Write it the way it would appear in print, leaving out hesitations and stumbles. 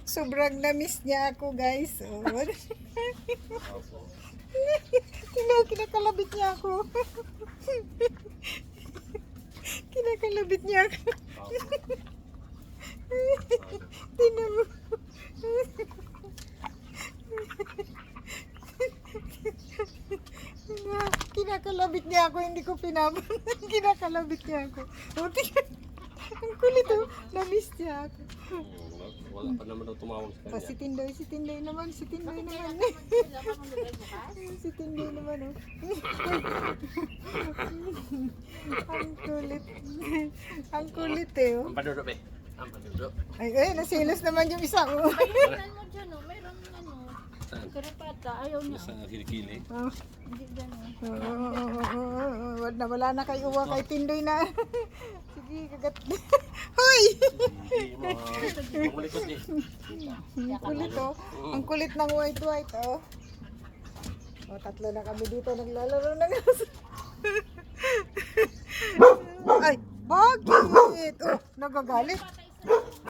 Sobrang na-miss niya ako, guys. Oh. Kinakalabit niya ako. Kinakalabit niya ako. Tingnan mo. Kinakalabit niya ako, hindi ko pinaban. Kinakalabit niya ako. O, tingnan. Ang kulit, oh. Na-miss niya ako. Wala pa naman daw tumawag sa kanya. Si Tindoy naman. Si Tindoy naman, oh. Ang kulit. Ang kulit, eh, oh. Ang panudo, be. Ang panudo. Ay, nasilos naman yung isa, oh. Mayroon mo dyan, oh. Mayroon karapata. Ayaw niya. Sa kilikili. Oh. Hindi dyan, Oh. Wala na kay uwa kay Tindoy na. Sige, kagat. Hoy! Hindi mo. Malikot eh. Ang kulit, oh. Ang kulit ng white, oh. O, tatlo na kami dito naglalaro ng aso. Ay, bakit? Oh, nagagalit.